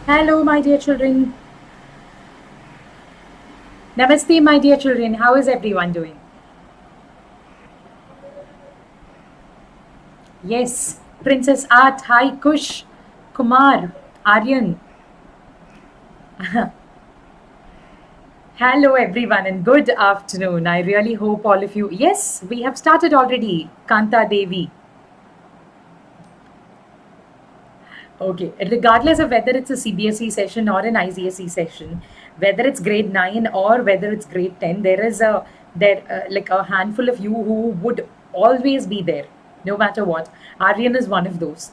Hello, my dear children. Namaste, my dear children. How is everyone doing? Yes, Princess Art. Hi, Kush, Kumar, Aryan. Hello, everyone, and good afternoon. I really hope all of you. Yes, we have started already. Kanta Devi. Okay, regardless of whether it's a CBSE session or an ICSE session, whether it's grade 9 or whether it's grade 10, like a handful of you who would always be there, no matter what. Aryan is one of those.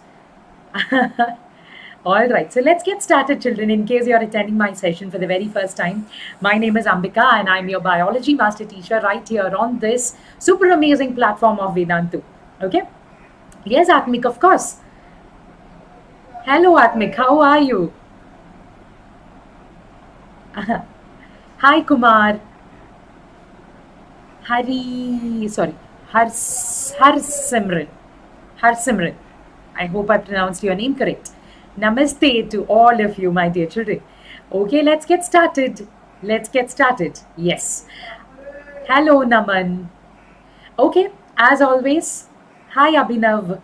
All right, so let's get started, children. In case you're attending my session for the very first time, my name is Ambika and I'm your biology master teacher right here on this super amazing platform of Vedantu. Okay? Yes, Atmik, of course. Hello, Atmik. How are you? Hi, Kumar. Sorry, Harsimran. Harsimran. I hope I pronounced your name correct. Namaste to all of you, my dear children. Okay, let's get started. Let's get started. Yes. Hello, Naman. Okay, as always. Hi, Abhinav.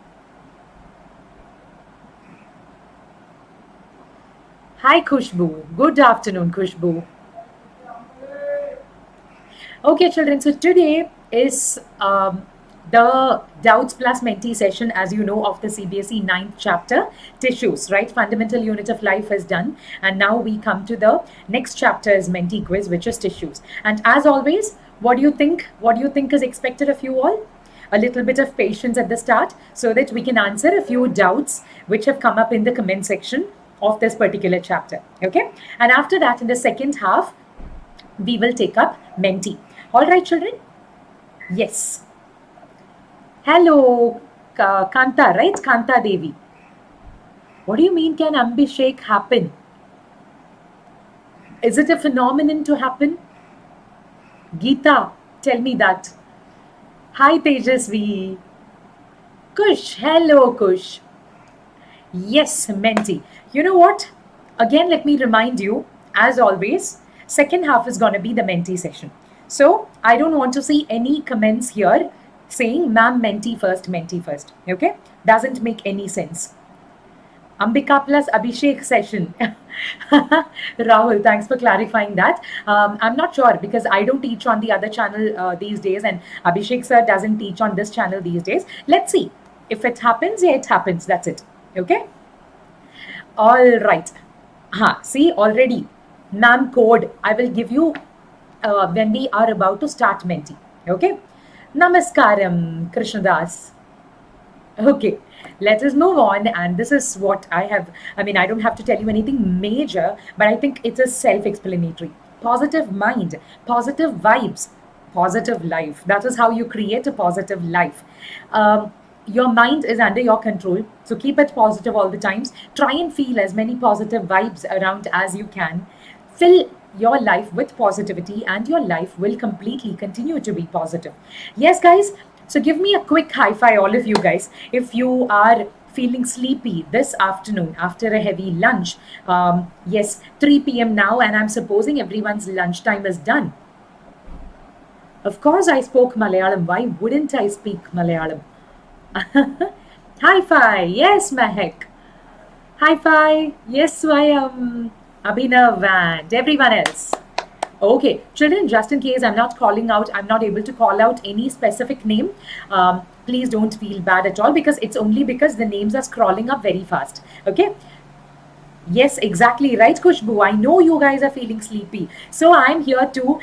Hi, Khushbu. Good afternoon, Khushbu. Okay, children, so today is the Doubts Plus Mentee session, as you know, of the CBSE ninth chapter, Tissues, right? Fundamental Unit of Life is done. And now we come to the next chapter is Mentee Quiz, which is Tissues. And as always, what do you think? What do you think is expected of you all? A little bit of patience at the start so that we can answer a few doubts which have come up in the comment section of this particular chapter. Okay? And after that, in the second half, we will take up Mentee. All right, children? Yes. Hello, Kanta, right? Kanta Devi. What do you mean, can Ambishek happen? Is it a phenomenon to happen? Geeta, tell me that. Hi, Tejasvi. Kush, hello, Kush. Yes, Menti. You know what? Again, let me remind you, as always, second half is going to be the Menti session. So I don't want to see any comments here saying ma'am Menti first, Menti first. Okay? Doesn't make any sense. Ambika plus Abhishek session. Rahul, thanks for clarifying that. I'm not sure because I don't teach on the other channel these days, and Abhishek sir doesn't teach on this channel these days. Let's see. If it happens, yeah, it happens. That's it. Okay? All right. See, already. Ma'am code I will give you when we are about to start Menti. Okay? Namaskaram, Krishnadas. Okay, let us move on. And this is what I don't have to tell you anything major, but I think it is self explanatory. Positive mind, positive vibes, positive life. That is how you create a positive life. Your mind is under your control, so keep it positive all the times. Try and feel as many positive vibes around as you can. Fill your life with positivity, and your life will completely continue to be positive. Yes, guys. So give me a quick high five, all of you guys, if you are feeling sleepy this afternoon after a heavy lunch. Yes, 3 p.m. now, and I'm supposing everyone's lunchtime is done. Of course, I spoke Malayalam. Why wouldn't I speak Malayalam? High five. Yes, Mahek. High five. Yes, Swayam. Abhinav and everyone else. Okay, children, just in case I'm not able to call out any specific name, please don't feel bad at all because it's only because the names are scrolling up very fast. Okay. Yes, exactly right, Kushbu. I know you guys are feeling sleepy. So I'm here to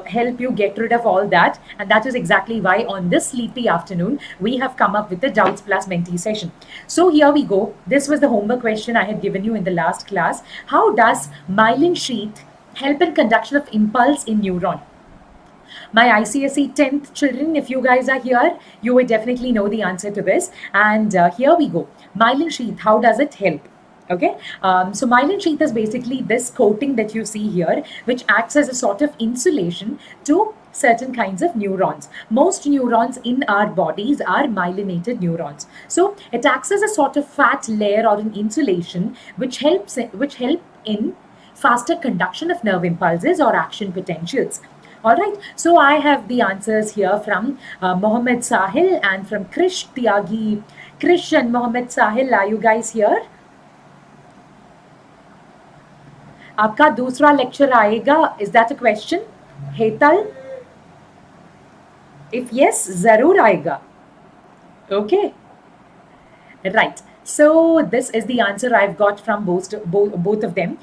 help you get rid of all that. And that is exactly why on this sleepy afternoon, we have come up with the Doubts Plus Mentee session. So here we go. This was the homework question I had given you in the last class. How does myelin sheath help in conduction of impulse in neuron? My ICSE 10th children, if you guys are here, you would definitely know the answer to this. And here we go. Myelin sheath, how does it help? Okay, so myelin sheath is basically this coating that you see here, which acts as a sort of insulation to certain kinds of neurons. Most neurons in our bodies are myelinated neurons. So it acts as a sort of fat layer or an insulation which help in faster conduction of nerve impulses or action potentials. All right, so I have the answers here from Mohammed Sahil and from Krish Tyagi. Krish and Mohammed Sahil, are you guys here? आपका दूसरा lecture आएगा? Is that a question? Hetal? If yes, जरूर आएगा. Okay. Right. So this is the answer I've got from both of them.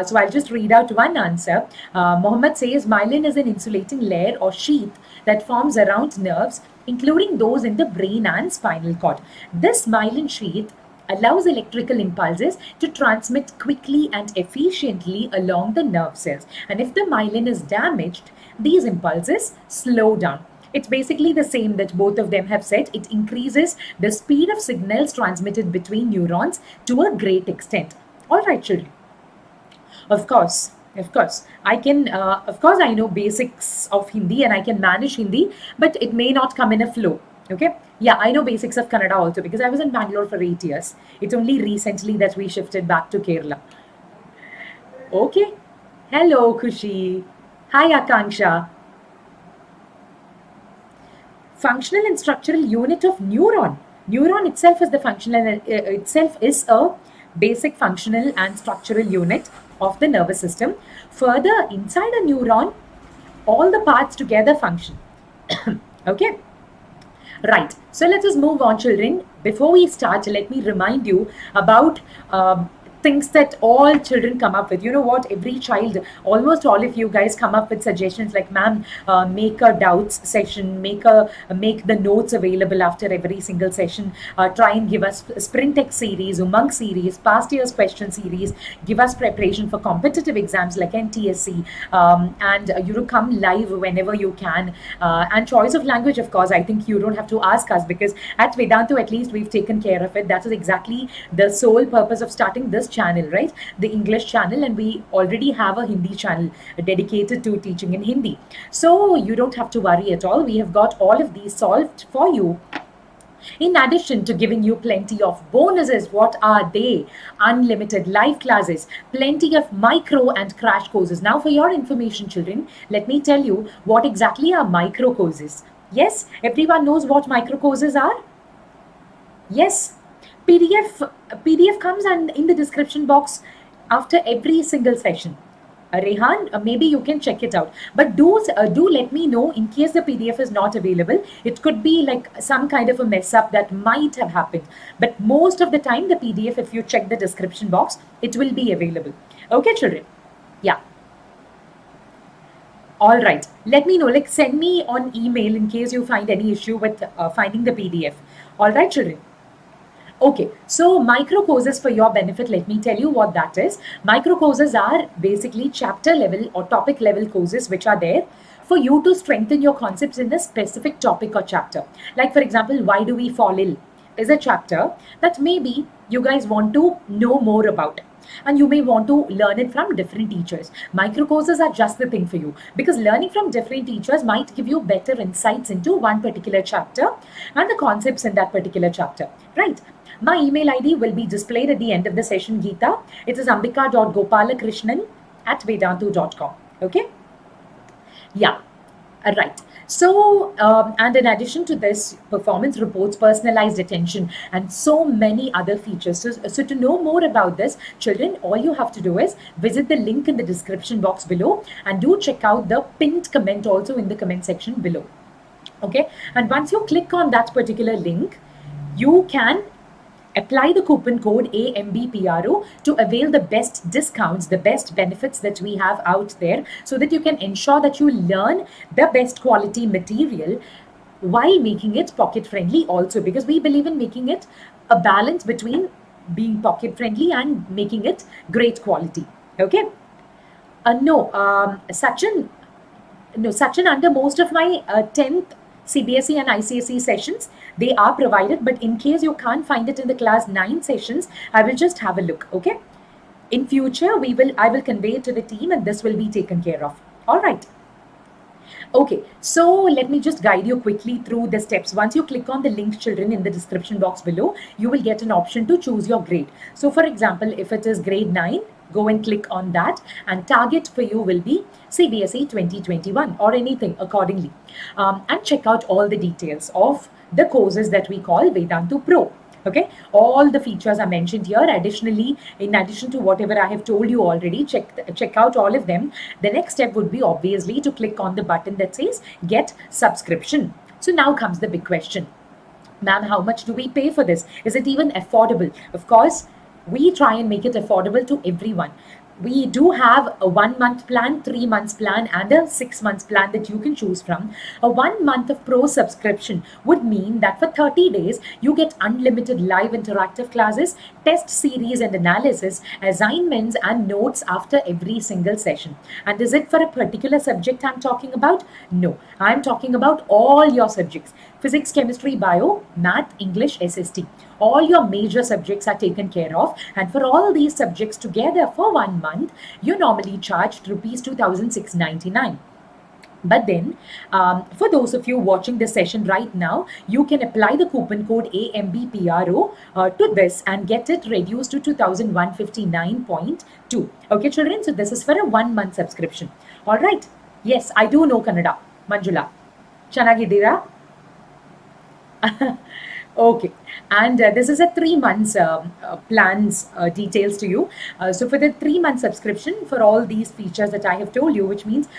So I'll just read out one answer. Mohammed says myelin is an insulating layer or sheath that forms around nerves, including those in the brain and spinal cord. This myelin sheath allows electrical impulses to transmit quickly and efficiently along the nerve cells. And if the myelin is damaged, these impulses slow down. It's basically the same that both of them have said. It increases the speed of signals transmitted between neurons to a great extent. All right, children. Of course, I know basics of Hindi and I can manage Hindi, but it may not come in a flow. Okay. Yeah, I know basics of Kannada also because I was in Bangalore for 8 years. It's only recently that we shifted back to Kerala. Okay. Hello, Kushi. Hi, Akanksha. Functional and structural unit of neuron. Neuron itself is a basic functional and structural unit of the nervous system. Further, inside a neuron, all the parts together function. Okay. Right. So let us move on, children. Before we start, let me remind you about things that all children come up with. You know what? Every child, almost all of you guys come up with suggestions like, ma'am, make a doubts session, make the notes available after every single session. Try and give us Sprintex series, Umang series, past year's question series. Give us preparation for competitive exams like NTSC, and you come live whenever you can. And choice of language, of course, I think you don't have to ask us because at Vedantu, at least we've taken care of it. That is exactly the sole purpose of starting this channel, right? The English channel, and we already have a Hindi channel dedicated to teaching in Hindi. So you don't have to worry at all. We have got all of these solved for you. In addition to giving you plenty of bonuses, what are they? Unlimited live classes, plenty of micro and crash courses. Now, for your information, children, let me tell you what exactly are micro courses. Yes, everyone knows what micro courses are? Yes. PDF comes and in the description box after every single session. Rehan, maybe you can check it out. But do let me know in case the PDF is not available. It could be like some kind of a mess up that might have happened. But most of the time, the PDF, if you check the description box, it will be available. Okay, children? Yeah. All right. Let me know. Like, send me on email in case you find any issue with finding the PDF. All right, children? Okay, so micro courses for your benefit, let me tell you what that is. Micro courses are basically chapter level or topic level courses which are there for you to strengthen your concepts in a specific topic or chapter. Like, for example, why do we fall ill is a chapter that maybe you guys want to know more about. And you may want to learn it from different teachers. Micro courses are just the thing for you because learning from different teachers might give you better insights into one particular chapter and the concepts in that particular chapter, right? My email ID will be displayed at the end of the session, Geeta. It is ambika.gopalakrishnan@vedantu.com. Okay? Yeah. Right. So, and in addition to this, performance reports, personalized attention, and so many other features. So to know more about this, children, all you have to do is visit the link in the description box below and do check out the pinned comment also in the comment section below. Okay? And once you click on that particular link, you can apply the coupon code AMBPRO to avail the best discounts, the best benefits that we have out there so that you can ensure that you learn the best quality material while making it pocket friendly also, because we believe in making it a balance between being pocket friendly and making it great quality. Okay? Sachin, under most of my 10th CBSE and ICSE sessions, they are provided, but in case you can't find it in the class 9 sessions, I will just have a look. Okay? In future, I will convey it to the team and this will be taken care of. All right. Okay, so let me just guide you quickly through the steps. Once you click on the link, children, in the description box below, you will get an option to choose your grade. So for example, if it is grade 9, go and click on that, and target for you will be CBSE 2021 or anything accordingly. And check out all the details of the courses that we call Vedantu Pro. Okay, all the features are mentioned here. Additionally, in addition to whatever I have told you already, check out all of them. The next step would be obviously to click on the button that says get subscription. So now comes the big question. Ma'am, how much do we pay for this? Is it even affordable? Of course, we try and make it affordable to everyone. We do have a 1 month plan, 3 months plan, and a 6 months plan that you can choose from. A 1 month of pro subscription would mean that for 30 days, you get unlimited live interactive classes, test series and analysis, assignments, and notes after every single session. And is it for a particular subject I'm talking about? No, I'm talking about all your subjects: physics, chemistry, bio, math, English, SST. All your major subjects are taken care of, and for all these subjects together for 1 month, you normally charge rupees 2,699. But then, for those of you watching this session right now, you can apply the coupon code AMBPRO to this and get it reduced to 2,159.2. Okay, children, so this is for a 1 month subscription. All right. Yes, I do know Kannada. Manjula. Chanagidira? Okay, and this is a 3 months plans details to you. So for the 3 month subscription for all these features that I have told you, which means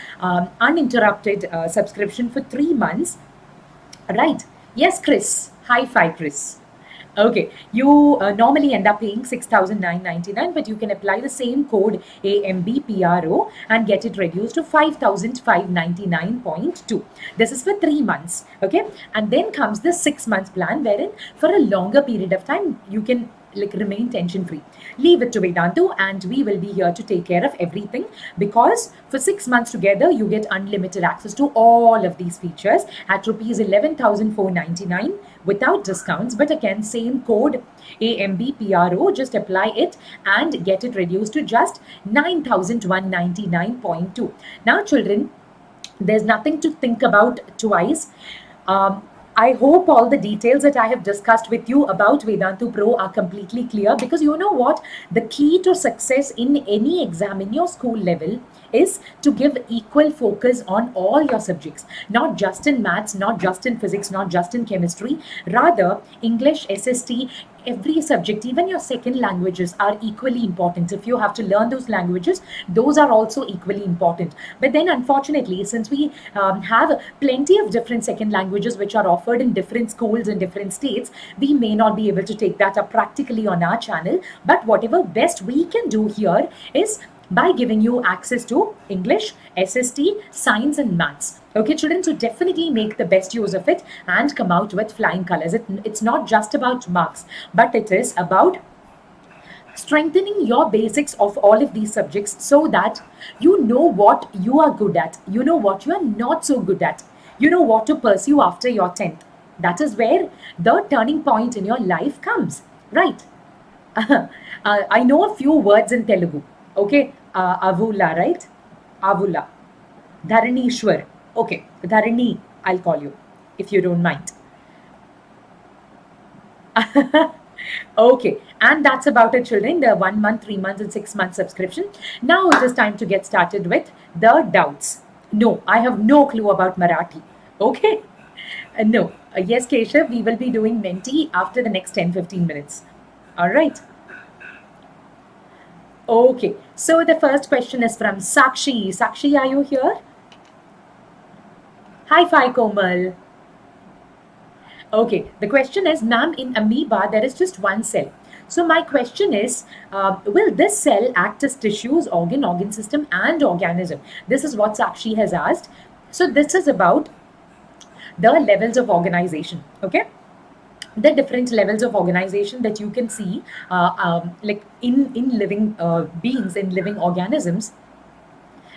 uninterrupted subscription for 3 months, right? Yes, Chris. Hi, Chris. Okay, you normally end up paying 6,999, but you can apply the same code AMBPRO and get it reduced to 5,599.2. This is for 3 months. Okay, and then comes the 6 months plan, wherein for a longer period of time you can remain tension free. Leave it to Vedantu, and we will be here to take care of everything, because for 6 months together you get unlimited access to all of these features at rupees 11,499 without discounts. But again, same code AMBPRO, just apply it and get it reduced to just 9,199.2. Now children, there's nothing to think about twice. I hope all the details that I have discussed with you about Vedantu Pro are completely clear, because you know what? The key to success in any exam in your school level is to give equal focus on all your subjects, not just in maths, not just in physics, not just in chemistry. Rather, English, SST, every subject, even your second languages, are equally important. If you have to learn those languages, those are also equally important. But then unfortunately, since we have plenty of different second languages which are offered in different schools in different states, we may not be able to take that up practically on our channel. But whatever best we can do here is by giving you access to English, SST, science and maths. Okay, children, so definitely make the best use of it and come out with flying colors. It's not just about marks, but it is about strengthening your basics of all of these subjects, so that you know what you are good at, you know what you are not so good at, you know what to pursue after your 10th. That is where the turning point in your life comes, right? I know a few words in Telugu. Okay, Avula, right? Avula. Dharanishwar. Okay, Dharani, I'll call you, if you don't mind. Okay, and that's about it, children. The 1 month, 3 months, and 6 month subscription. Now it is time to get started with the doubts. No, I have no clue about Marathi. Okay? No. Yes, Keshav, we will be doing Menti after the next 10-15 minutes. All right. Okay, so the first question is from Sakshi. Sakshi, are you here? Hi, Komal. Okay, the question is, ma'am, in amoeba, there is just one cell. So my question is, will this cell act as tissues, organ system, and organism? This is what Sakshi has asked. So this is about the levels of organization, okay? The different levels of organization that you can see like in living beings, in living organisms.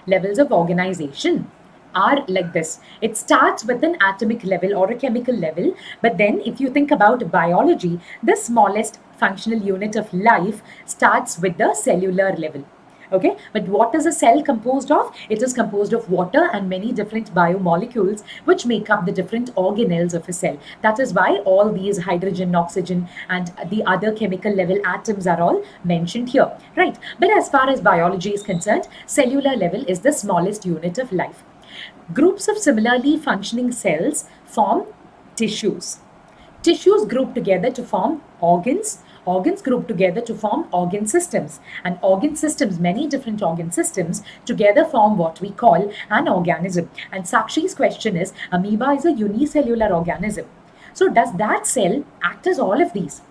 Levels of organization are like this. It starts with an atomic level or a chemical level, but then if you think about biology, the smallest functional unit of life starts with the cellular level. Okay, but what is a cell composed of? It is composed of water and many different biomolecules which make up the different organelles of a cell. That is why all these hydrogen, oxygen, and the other chemical level atoms are all mentioned here, right? But as far as biology is concerned, cellular level is the smallest unit of life. Groups of similarly functioning cells form tissues. Tissues group together to form organs. Organs group together to form organ systems. And organ systems, many different organ systems, together form what we call an organism. And Sakshi's question is, amoeba is a unicellular organism. So does that cell act as all of these?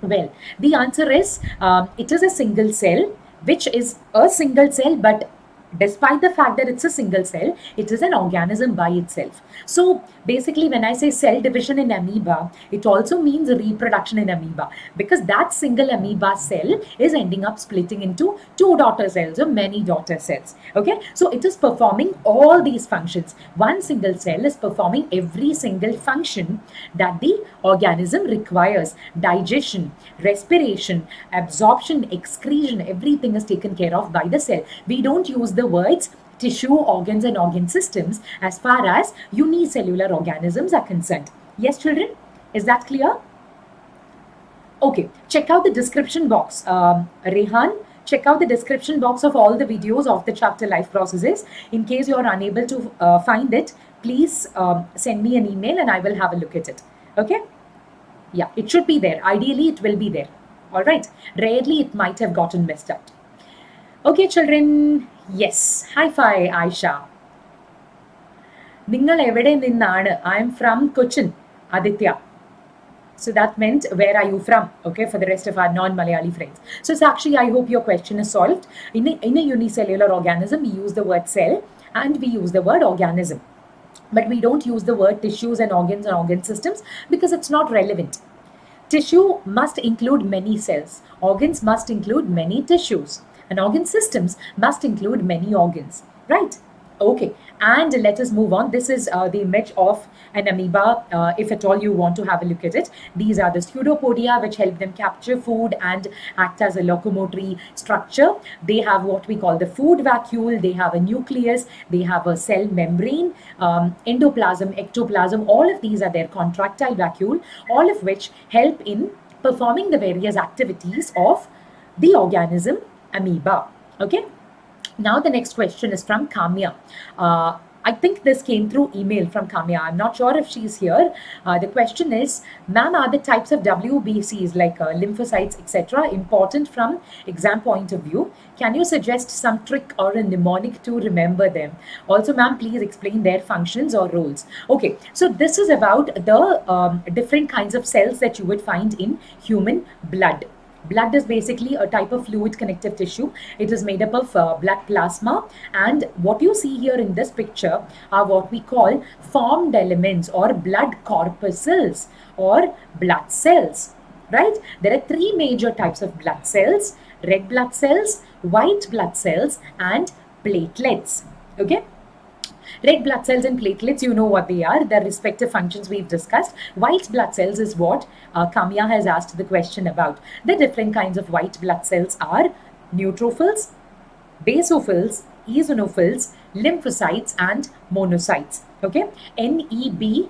Well, the answer is it is a single cell, which is a single cell, but despite the fact that it's a single cell, it is an organism by itself. So basically, when I say cell division in amoeba, it also means reproduction in amoeba, because that single amoeba cell is ending up splitting into two daughter cells or many daughter cells. Okay, so it is performing all these functions. One single cell is performing every single function that the organism requires. Digestion, respiration, absorption, excretion, everything is taken care of by the cell. We don't use the words tissue, organs, and organ systems as far as unicellular organisms are concerned. Yes, children? Is that clear? Okay, check out the description box. Rehan, check out the description box of all the videos of the chapter life processes. In case you are unable to find it, please send me an email and I will have a look at it. Okay? Yeah, it should be there. Ideally, it will be there. All right. Rarely, it might have gotten messed up. Okay, children. Yes. Hi-fi, Aisha. Ningal evade ninnanu? I am from Cochin, Aditya. So that meant, where are you from? Okay, for the rest of our non-Malayali friends. So Sakshi, I hope your question is solved. In a unicellular organism, we use the word cell and we use the word organism. But we don't use the word tissues and organ systems because it's not relevant. Tissue must include many cells. Organs must include many tissues. And organ systems must include many organs. Right? Okay. And let us move on. This is the image of an amoeba, if at all you want to have a look at it. These are the pseudopodia, which help them capture food and act as a locomotory structure. They have what we call the food vacuole. They have a nucleus. They have a cell membrane, endoplasm, ectoplasm. All of these are their contractile vacuole, all of which help in performing the various activities of the organism amoeba. Okay. Now the next question is from Kamya. I think this came through email from Kamya. I'm not sure if she's here. The question is, ma'am, are the types of WBCs like lymphocytes, etc., important from exam point of view? Can you suggest some trick or a mnemonic to remember them? Also, ma'am, please explain their functions or roles. Okay, so this is about the different kinds of cells that you would find in human blood. Blood is basically a type of fluid connective tissue. It is made up of blood plasma, and what you see here in this picture are what we call formed elements or blood corpuscles or blood cells, right? There are three major types of blood cells: red blood cells, white blood cells, and platelets. Okay. Red blood cells and platelets, you know what they are, their respective functions we've discussed. White blood cells is what Kamya has asked the question about. The different kinds of white blood cells are neutrophils, basophils, eosinophils, lymphocytes, and monocytes. Okay, NEB.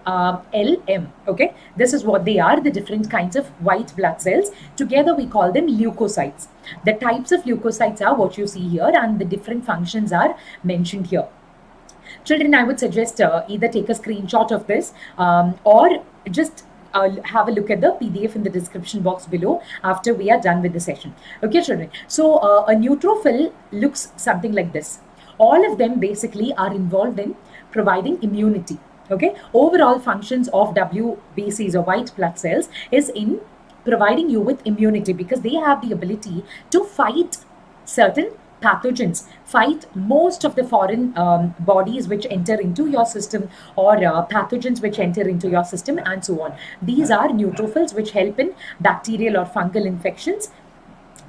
LM. Okay, this is what they are, the different kinds of white blood cells. Together we call them leukocytes. The types of leukocytes are what you see here, and the different functions are mentioned here. Children, I would suggest either take a screenshot of this or just have a look at the PDF in the description box below after we are done with the session. Okay, children. So a neutrophil looks something like this. All of them basically are involved in providing immunity. Okay, overall functions of WBCs or white blood cells is in providing you with immunity, because they have the ability to fight certain pathogens, fight most of the foreign bodies which enter into your system, or pathogens which enter into your system, and so on. These are neutrophils, which help in bacterial or fungal infections.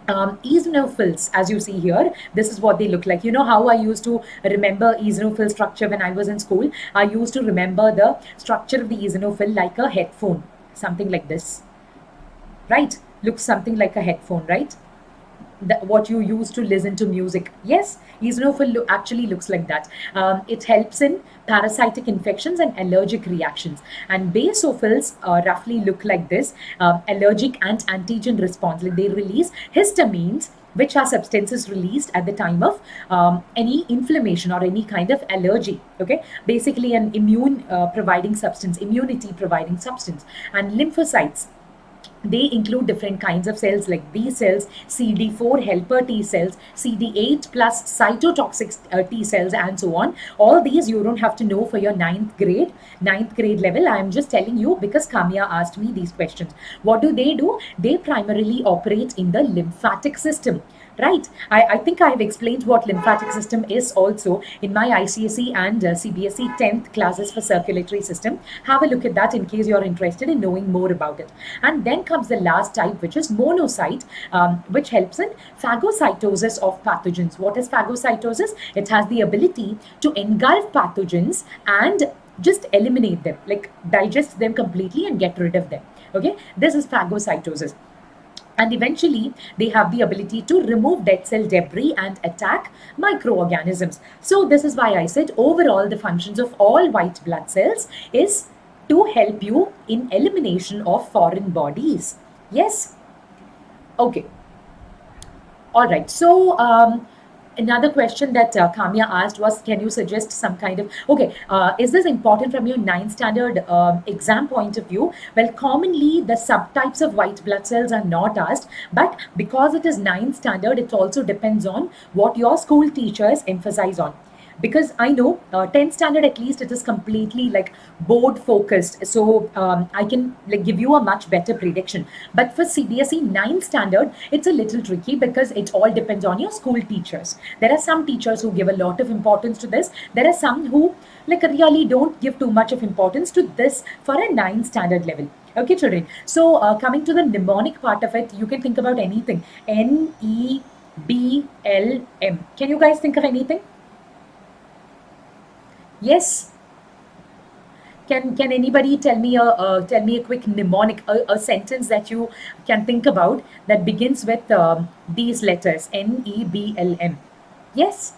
Eosinophils, as you see here, this is what they look like. You know how I used to remember eosinophil structure when I was in school? I used to remember the structure of the eosinophil like a headphone, something like this, right? Looks something like a headphone, right? what you use to listen to music. Yes, eosinophil actually looks like that. It helps in parasitic infections and allergic reactions. And basophils roughly look like this: allergic and antigen response. Like they release histamines, which are substances released at the time of any inflammation or any kind of allergy. Okay, basically an immune providing substance, immunity providing substance. And lymphocytes, they include different kinds of cells like B cells, CD4 helper T cells, CD8 plus cytotoxic T cells, and so on. All these you don't have to know for your ninth grade level. I am just telling you because Kamya asked me these questions. What do? They primarily operate in the lymphatic system. Right. I think I've explained what lymphatic system is also in my ICSE and CBSE 10th classes for circulatory system. Have a look at that in case you're interested in knowing more about it. And then comes the last type, which is monocyte, which helps in phagocytosis of pathogens. What is phagocytosis? It has the ability to engulf pathogens and just eliminate them, like digest them completely and get rid of them. Okay, this is phagocytosis. And eventually, they have the ability to remove dead cell debris and attack microorganisms. So, this is why I said overall, the functions of all white blood cells is to help you in elimination of foreign bodies. Yes? Okay. All right. So, another question that Kamya asked was, can you suggest some kind of, okay, is this important from your ninth standard exam point of view? Well, commonly the subtypes of white blood cells are not asked, but because it is ninth standard, it also depends on what your school teachers emphasize on. Because I know 10th standard at least it is completely like board focused, so I can like give you a much better prediction. But for CBSE 9th standard, it's a little tricky because it all depends on your school teachers. There are some teachers who give a lot of importance to this. There are some who like really don't give too much of importance to this for a 9th standard level. Okay, children. So coming to the mnemonic part of it, you can think about anything. NEBLM. Can you guys think of anything? Yes. Can anybody tell me a quick mnemonic, a sentence that you can think about that begins with these letters NEBLM? Yes.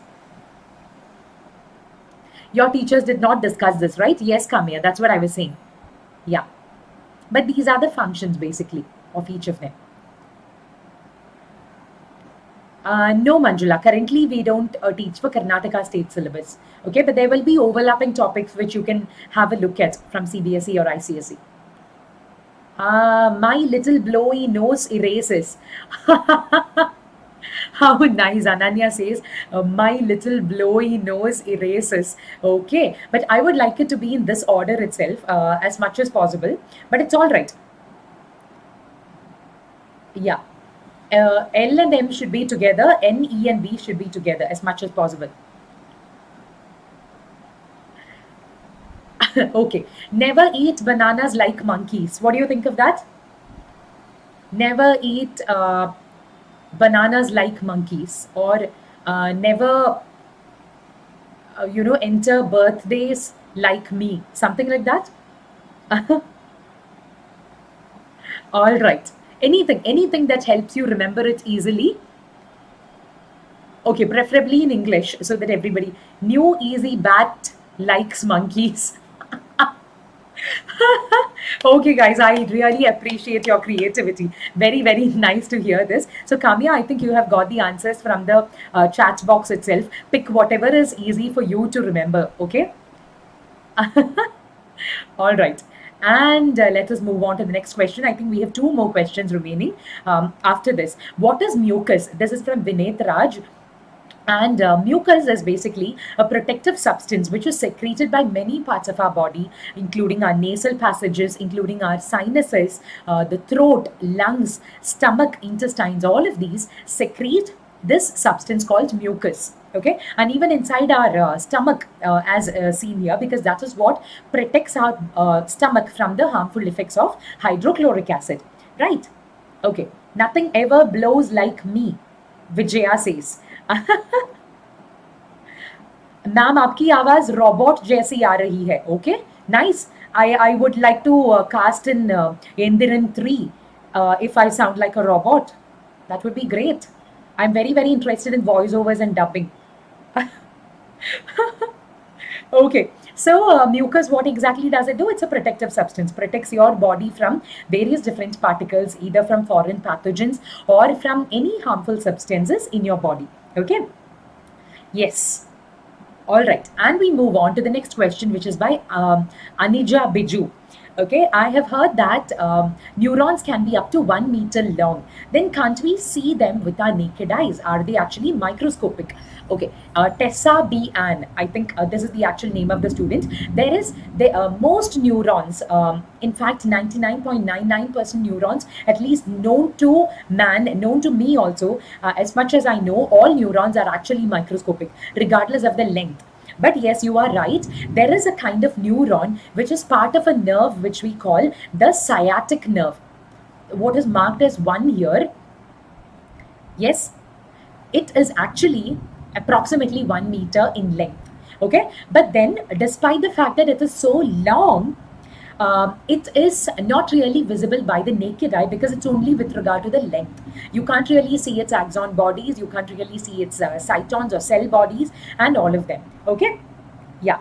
Your teachers did not discuss this, right? Yes, Kamya. That's what I was saying. Yeah. But these are the functions basically of each of them. No, Manjula. Currently, we don't teach for Karnataka state syllabus. Okay, but there will be overlapping topics which you can have a look at from CBSE or ICSE. My little blowy nose erases. How nice, Ananya says, my little blowy nose erases. Okay, but I would like it to be in this order itself as much as possible, but it's all right. Yeah. L and M should be together, N, E, and B should be together as much as possible. Okay. Never eat bananas like monkeys. What do you think of that? Never eat bananas like monkeys, or never, enter birthdays like me. Something like that. All right. Anything that helps you remember it easily. Okay, preferably in English so that everybody. New easy bat likes monkeys. Okay, guys, I really appreciate your creativity. Very, very nice to hear this. So, Kamya, I think you have got the answers from the chat box itself. Pick whatever is easy for you to remember, okay? All right. And let us move on to the next question. I think we have two more questions remaining after this. What is mucus? This is from Vinay Raj. And mucus is basically a protective substance which is secreted by many parts of our body, including our nasal passages, including our sinuses, the throat, lungs, stomach, intestines. All of these secrete this substance called mucus. Okay, and even inside our stomach, as seen here, because that is what protects our stomach from the harmful effects of hydrochloric acid. Right? Okay. Nothing ever blows like me, Vijaya says. Ma'am आपकी आवाज robot जैसी आ रही है. Okay, nice. I would like to cast in Indiran 3 if I sound like a robot. That would be great. I'm very, very interested in voiceovers and dubbing. Okay, so mucus, what exactly does it do? It's a protective substance, protects your body from various different particles, either from foreign pathogens or from any harmful substances in your body. Okay, yes. All right, and we move on to the next question, which is by Anija Biju. Okay, I have heard that neurons can be up to 1 meter long. Then can't we see them with our naked eyes? Are they actually microscopic? Okay, Tessa B. Ann, I think this is the actual name of the student. There is the most neurons, in fact, 99.99% neurons, at least known to man, known to me also, as much as I know, all neurons are actually microscopic, regardless of the length. But yes, you are right. There is a kind of neuron which is part of a nerve which we call the sciatic nerve. What is marked as 1 year? Yes, it is actually approximately 1 meter in length. Okay, but then despite the fact that it is so long, it is not really visible by the naked eye because it's only with regard to the length. You can't really see its axon bodies, you can't really see its cytons or cell bodies, and all of them. Okay, yeah.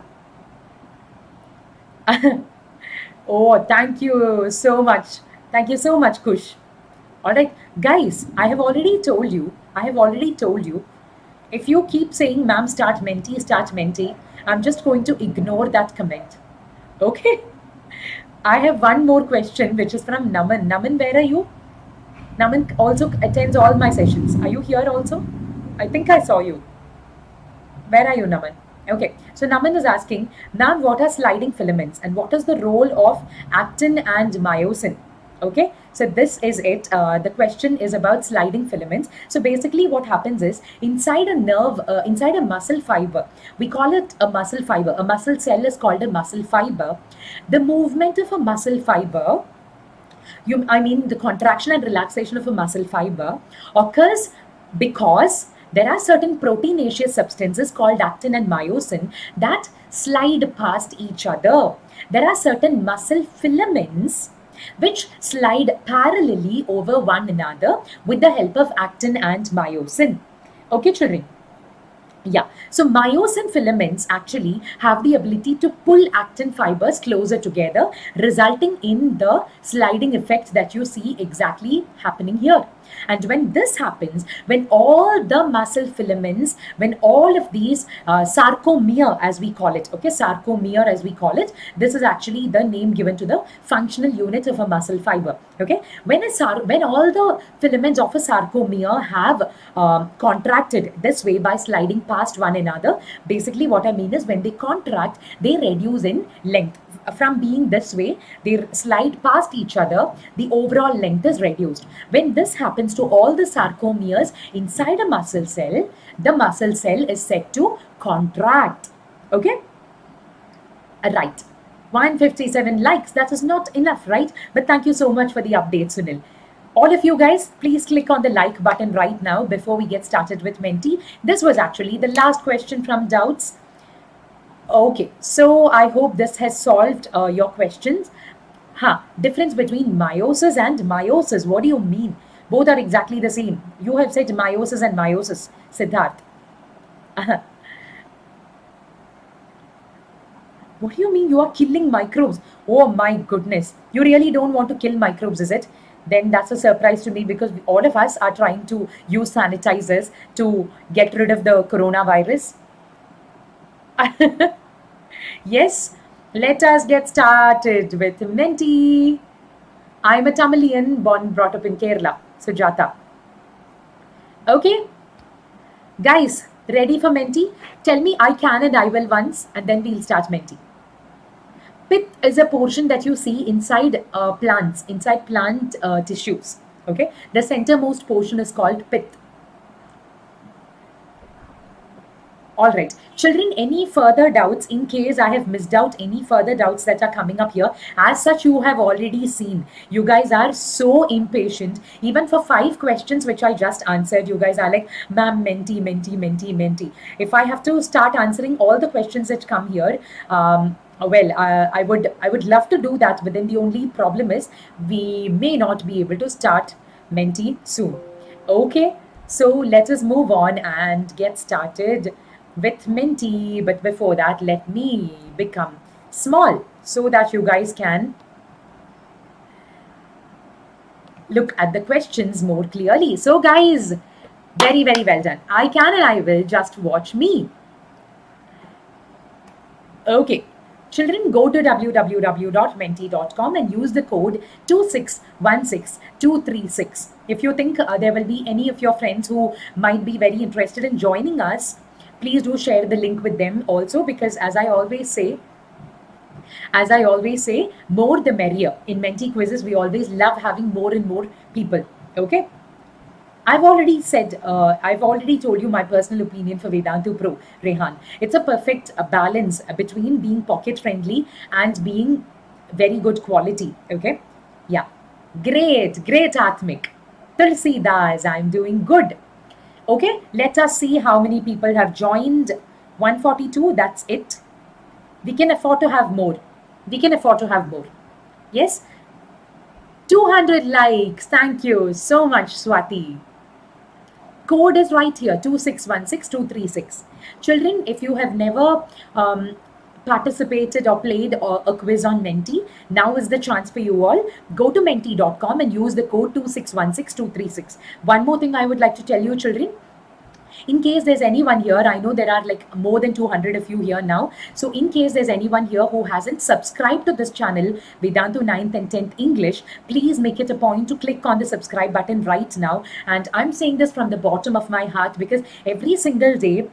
Oh, thank you so much. Thank you so much, Kush. All right, guys, I have already told you. I have already told you. If you keep saying, ma'am, start mentee, I'm just going to ignore that comment. Okay? I have one more question, which is from Naman. Naman, where are you? Naman also attends all my sessions. Are you here also? I think I saw you. Where are you, Naman? Okay, so Naman is asking, ma'am, what are sliding filaments and what is the role of actin and myosin? Okay, so this is it. The question is about sliding filaments. So basically, what happens is inside a nerve, inside a muscle fiber, we call it a muscle fiber. A muscle cell is called a muscle fiber. The movement of a muscle fiber, I mean, the contraction and relaxation of a muscle fiber occurs because there are certain proteinaceous substances called actin and myosin that slide past each other. There are certain muscle filaments which slide parallelly over one another with the help of actin and myosin. Okay, children. Yeah, so myosin filaments actually have the ability to pull actin fibers closer together, resulting in the sliding effect that you see exactly happening here. And when this happens, when all the muscle filaments, when all of these sarcomere, as we call it, okay, sarcomere as we call it, this is actually the name given to the functional unit of a muscle fiber. Okay, when all the filaments of a sarcomere have contracted this way by sliding past one another, basically what I mean is when they contract, they reduce in length. From being this way, they slide past each other, the overall length is reduced. When this happens to all the sarcomeres inside a muscle cell, the muscle cell is said to contract. Okay? Right. 157 likes. That is not enough, right? But thank you so much for the update, Sunil. All of you guys, please click on the like button right now before we get started with Menti. This was actually the last question from Doubts. Okay, so I hope this has solved your questions. Difference between meiosis and meiosis. What do you mean? Both are exactly the same. You have said meiosis and meiosis, Siddharth. What do you mean you are killing microbes? Oh my goodness. You really don't want to kill microbes, is it? Then that's a surprise to me because all of us are trying to use sanitizers to get rid of the coronavirus. Yes, let us get started with Menti. I'm a Tamilian born brought up in Kerala, Sujata. Okay, guys, ready for Menti? Tell me I can and I will once, and then we'll start Menti. Pith is a portion that you see inside plants, inside plant tissues. Okay, the centermost portion is called pith. All right, children, any further doubts in case I have missed out any further doubts that are coming up here? As such, you have already seen. You guys are so impatient. Even for 5 questions which I just answered, you guys are like, ma'am, menti, menti, menti, menti. If I have to start answering all the questions that come here, I would love to do that, but then the only problem is we may not be able to start Menti soon. Okay, So let us move on and get started with Minty. But before that, let me become small so that you guys can look at the questions more clearly. So, guys, very, very well done. I can and I will, just watch me. Okay. Children, go to www.menti.com and use the code 2616236. If you think there will be any of your friends who might be very interested in joining us, please do share the link with them also, because as I always say, more the merrier. In Menti quizzes, we always love having more and more people. Okay. I've already told you my personal opinion for Vedantu Pro, Rehan. It's a perfect balance between being pocket friendly and being very good quality. Okay? Yeah. Great, Atmik. Tulsi Das, I'm doing good. Okay, let us see how many people have joined. 142, that's it. We can afford to have more. Yes? 200 likes. Thank you so much, Swati. Code is right here, 2616236. Children, if you have never participated or played a quiz on Menti, now is the chance for you all. Go to menti.com and use the code 2616236. One more thing I would like to tell you, children. In case there's anyone here, I know there are like more than 200 of you here now. So in case there's anyone here who hasn't subscribed to this channel, Vedantu 9th and 10th English, please make it a point to click on the subscribe button right now. And I'm saying this from the bottom of my heart, because every single day,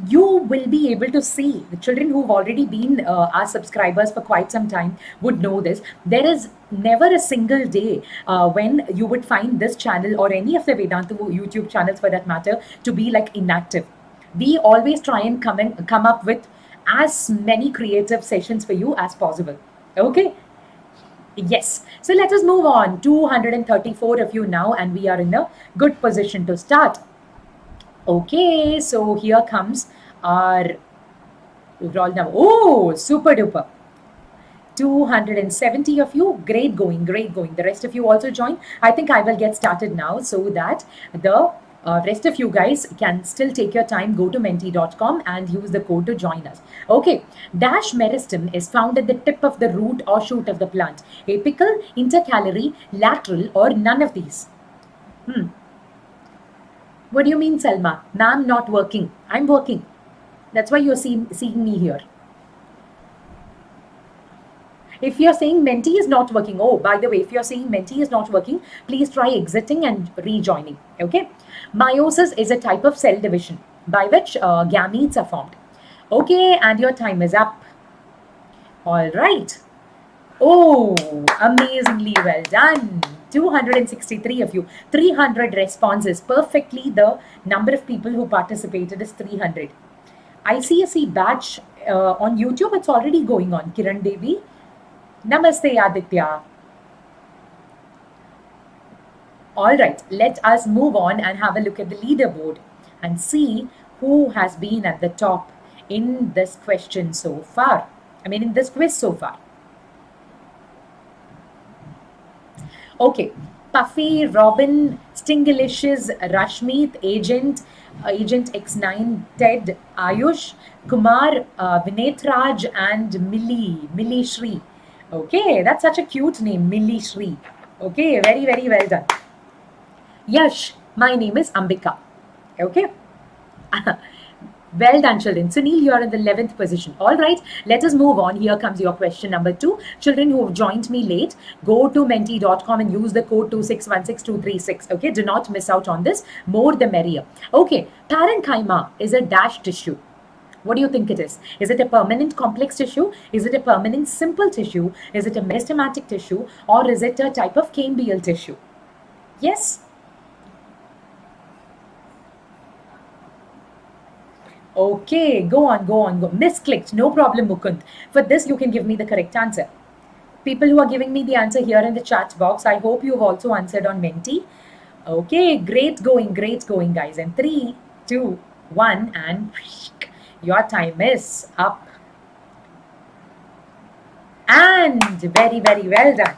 you will be able to see the children who've already been our subscribers for quite some time would know this. There is never a single day when you would find this channel or any of the Vedantu YouTube channels for that matter to be like inactive. We always try and come up with as many creative sessions for you as possible. Okay. Yes. So let us move on. 234 of you now, and we are in a good position to start. Okay, so here comes our overall number. Oh, super duper. 270 of you. Great going. The rest of you also join. I think I will get started now so that the rest of you guys can still take your time. Go to menti.com and use the code to join us. Okay. Dash meristem is found at the tip of the root or shoot of the plant. Apical, intercalary, lateral, or none of these. What do you mean, Selma? Ma'am, not working. I'm working. That's why you're seeing me here. If you're saying Menti is not working, oh, by the way, if you're saying Menti is not working, please try exiting and rejoining. Okay? Meiosis is a type of cell division by which gametes are formed. Okay, and your time is up. All right. Oh, amazingly well done. 263 of you. 300 responses. Perfectly, the number of people who participated is 300. ICSE batch on YouTube, it's already going on. Kiran Devi. Namaste, Aditya. All right, let us move on and have a look at the leaderboard and see who has been at the top in this question so far. In this quiz so far. Okay, Puffy, Robin, Stingalicious, Rashmeet, Agent X9, Ted, Ayush, Kumar, Vinetraj, and Millie Shri. Okay, that's such a cute name, Millie Shri. Okay, very, very well done. Yash, my name is Ambika. Okay. Well done, children. Sunil, you are in the 11th position. All right, let us move on. Here comes your question number 2. Children who have joined me late, go to menti.com and use the code 2616236. Okay, do not miss out on this. More the merrier. Okay, parenchyma is a dash tissue. What do you think it is? Is it a permanent complex tissue? Is it a permanent simple tissue? Is it a meristematic tissue? Or is it a type of cambial tissue? Yes? Okay, go on. Misclicked, no problem, Mukund. For this, you can give me the correct answer. People who are giving me the answer here in the chat box, I hope you've also answered on Menti. Okay, great going, guys. And 3, 2, 1, and your time is up. And very, very well done.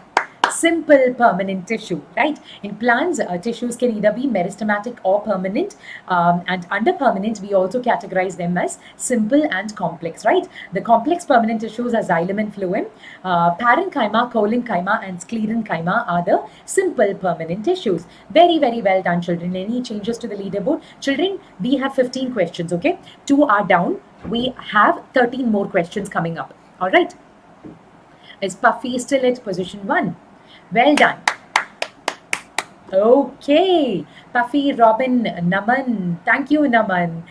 simple permanent tissue, right? In plants, tissues can either be meristematic or permanent. And under permanent, we also categorize them as simple and complex, right? The complex permanent tissues are xylem and phloem. Parenchyma, collenchyma, and sclerenchyma are the simple permanent tissues. Very, very well done, children. Any changes to the leaderboard? Children, we have 15 questions, okay? 2 are down. We have 13 more questions coming up. All right. Is Puffy still at position 1? Well done. Okay. Puffy, Robin, Naman. Thank you, Naman.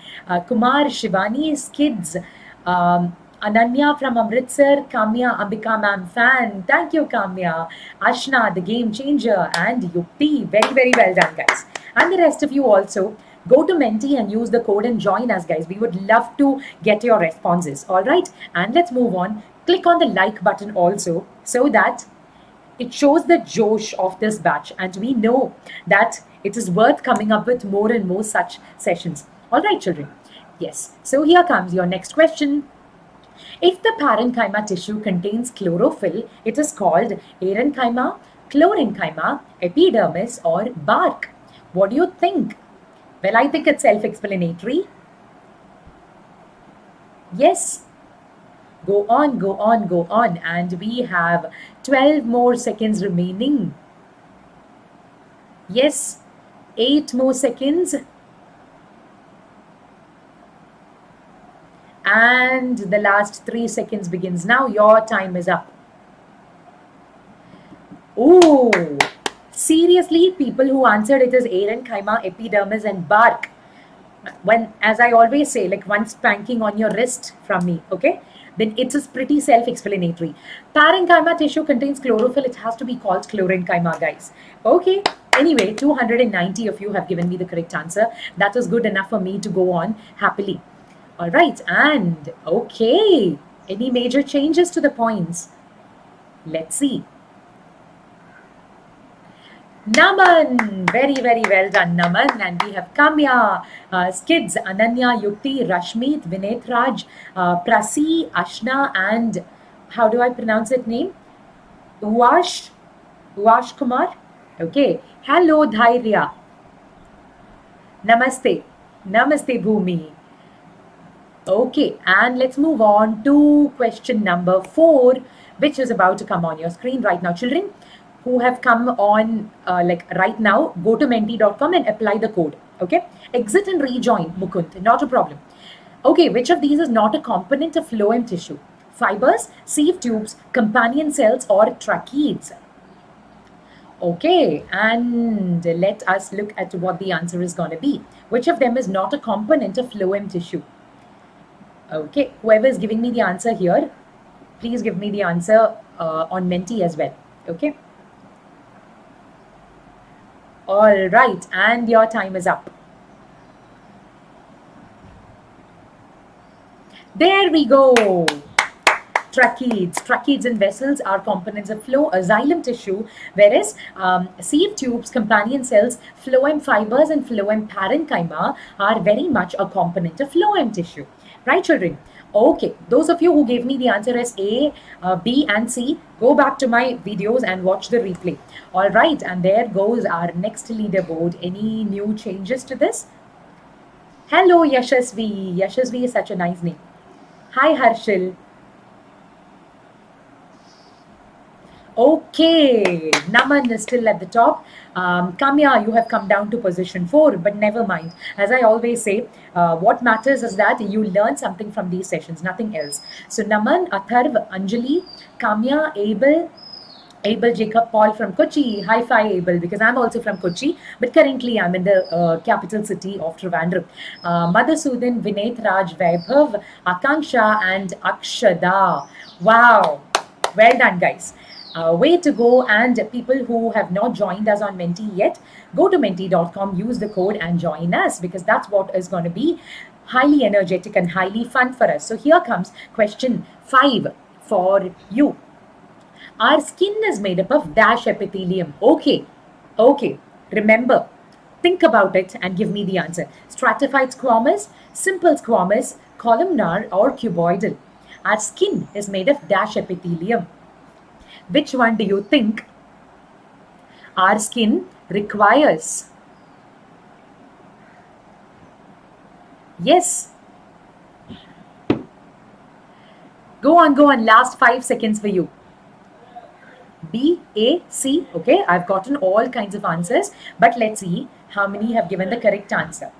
Kumar, Shivani's kids. Ananya from Amritsar, Kamya, Ambika ma'am fan. Thank you, Kamya. Ashna, the game changer, and Yukti. Very, very well done, guys. And the rest of you also. Go to Menti and use the code and join us, guys. We would love to get your responses. All right. And let's move on. Click on the like button also so that it shows the josh of this batch, and we know that it is worth coming up with more and more such sessions. All right, children. Yes. So here comes your next question. If the parenchyma tissue contains chlorophyll, it is called parenchyma, chlorenchyma, epidermis, or bark. What do you think? Well, I think it's self-explanatory. Yes. Go on, go on, go on. And we have 12 more seconds remaining. Yes, 8 more seconds. And the last 3 seconds begins now. Your time is up. Oh, seriously, people who answered it is parenchyma, epidermis, and bark. When, as I always say, like one spanking on your wrist from me, okay? Then it is pretty self-explanatory. Parenchyma tissue contains chlorophyll. It has to be called chlorenchyma, guys. Okay. Anyway, 290 of you have given me the correct answer. That is good enough for me to go on happily. All right. And okay. Any major changes to the points? Let's see. Naman, very, very well done, Naman. And we have Kamya, Skids, Ananya, Yukti, Rashmeet, Vinetraj, Prasi, Ashna, and how do I pronounce that name? Uash Kumar. Okay. Hello, Dhairya. Namaste. Namaste, Bhumi. Okay, and let's move on to question number 4, which is about to come on your screen right now. Children who have come on like right now, go to menti.com and apply the code. Okay, exit and rejoin, Mukund, not a problem. Okay, which of these is not a component of phloem tissue? Fibers, sieve tubes, companion cells, or tracheids? Okay, and let us look at what the answer is going to be. Which of them is not a component of phloem tissue? Okay, whoever is giving me the answer here, please give me the answer on Menti as well. Okay. All right, and your time is up. There we go. Tracheids and vessels are components of xylem tissue, whereas sieve tubes, companion cells, phloem fibers, and phloem parenchyma are very much a component of phloem tissue. Right, children? Okay, those of you who gave me the answer as A, B, and C, go back to my videos and watch the replay. All right, and there goes our next leaderboard. Any new changes to this? Hello, Yashasvi. Yashasvi is such a nice name. Hi, Harshil. Okay, Naman is still at the top. Kamya, you have come down to position 4, but never mind. As I always say, what matters is that you learn something from these sessions, nothing else. So Naman, Atharv, Anjali, Kamya, Abel Jacob Paul from Kochi. Hi-fi, Abel, because I'm also from Kochi, but currently I'm in the capital city of Trivandrum. Madhusudan, Vineth Raj, Vaibhav, Akanksha, and Akshada. Wow, well done, guys. Way to go, and people who have not joined us on Menti yet, go to menti.com, use the code and join us, because that's what is going to be highly energetic and highly fun for us. So here comes question 5 for you. Our skin is made up of dash epithelium. Okay, remember, think about it and give me the answer. Stratified squamous, simple squamous, columnar, or cuboidal. Our skin is made of dash epithelium. Which one do you think? our skin requires. Yes. Go on, go on. Last 5 seconds for you. B, A, C. Okay, I've gotten all kinds of answers, but let's see how many have given the correct answer.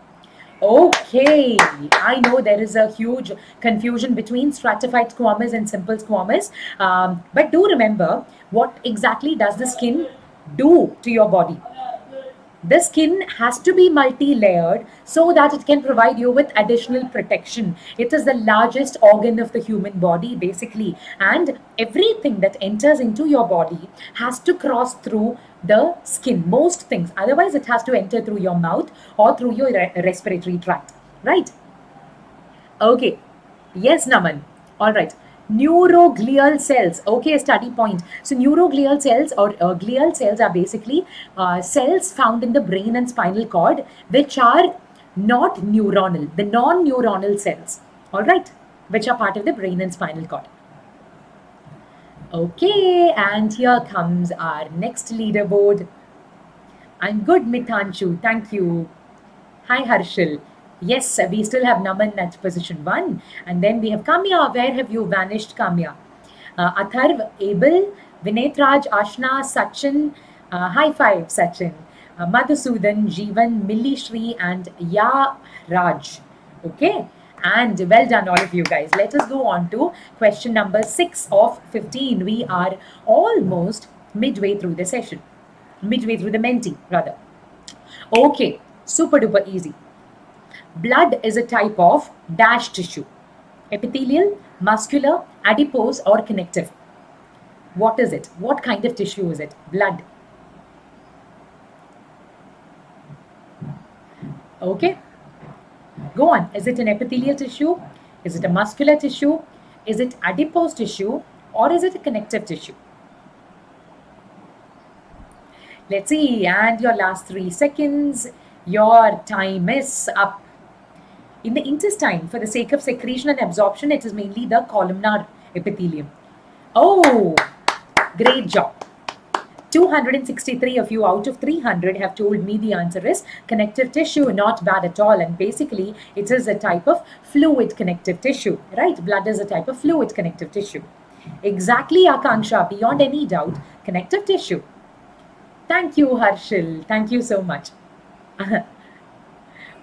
Okay, I know there is a huge confusion between stratified squamous and simple squamous, but do remember, what exactly does the skin do to your body? The skin has to be multi-layered so that it can provide you with additional protection. It is the largest organ of the human body, basically, and everything that enters into your body has to cross through the skin. Most things, otherwise it has to enter through your mouth or through your respiratory tract, right? Okay. Yes, Naman. All right. Neuroglial cells. Okay, study point. So, neuroglial cells or glial cells are basically cells found in the brain and spinal cord, which are not neuronal, the non neuronal cells. All right, which are part of the brain and spinal cord. Okay, and here comes our next leaderboard. I'm good, Mithanshu. Thank you. Hi, Harshil. Yes, we still have Naman at position 1. And then we have Kamya. Where have you vanished, Kamya? Atharv, Abel, Vinetraj, Ashna, Sachin. High five, Sachin. Madhusudan, Jeevan, Milli Shri, and Ya Raj. Okay. And well done, all of you guys. Let us go on to question number 6 of 15. We are almost midway through the session, midway through the Menti, rather. Okay, super duper easy. Blood is a type of dash tissue: epithelial, muscular, adipose, or connective. What is it? What kind of tissue is it? Blood. Okay, go on. Is it an epithelial tissue? Is it a muscular tissue? Is it adipose tissue? Or is it a connective tissue? Let's see. And your last 3 seconds. Your time is up. In the intestine, for the sake of secretion and absorption, it is mainly the columnar epithelium. Oh, great job. 263 of you out of 300 have told me the answer is connective tissue. Not bad at all. And basically, it is a type of fluid connective tissue, right? Blood is a type of fluid connective tissue. Exactly, Akanksha, beyond any doubt, connective tissue. Thank you, Harshil. Thank you so much.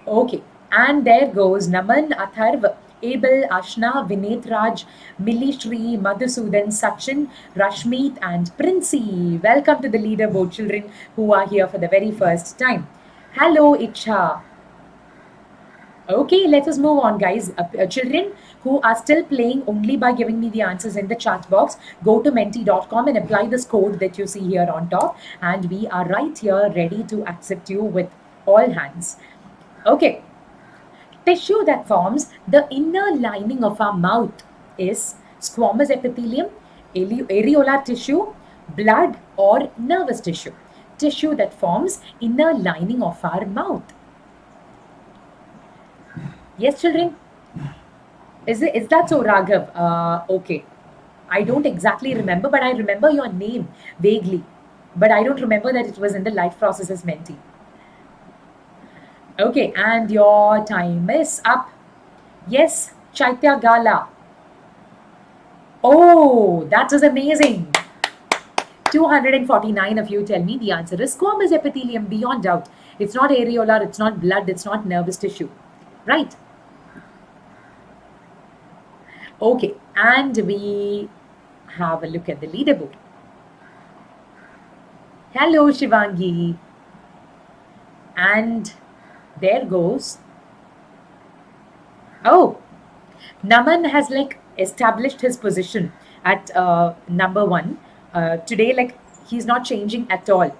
Okay, and there goes Naman, Atharv, Abel, Ashna, Vinetraj, Milli Shri, Madhusudan, Sachin, Rashmeet, and Princey. Welcome to the leaderboard, children who are here for the very first time. Hello, Icha. Okay, let us move on, guys. Children who are still playing only by giving me the answers in the chat box, go to menti.com and apply this code that you see here on top. And we are right here ready to accept you with all hands. Okay. Tissue that forms the inner lining of our mouth is squamous epithelium, areolar tissue, blood, or nervous tissue. Tissue that forms inner lining of our mouth. Yes, children? Is that so, Raghav? Okay. I don't exactly remember, but I remember your name vaguely. But I don't remember that it was in the life processes Menti. Okay, and your time is up. Yes, Chaitya Gala. Oh, that is amazing. 249 of you tell me the answer is squamous epithelium, beyond doubt. It's not areolar, it's not blood, it's not nervous tissue. Right? Okay, and we have a look at the leaderboard. Hello, Shivangi. And there goes. Oh, Naman has like established his position at number 1. Today, like he's not changing at all.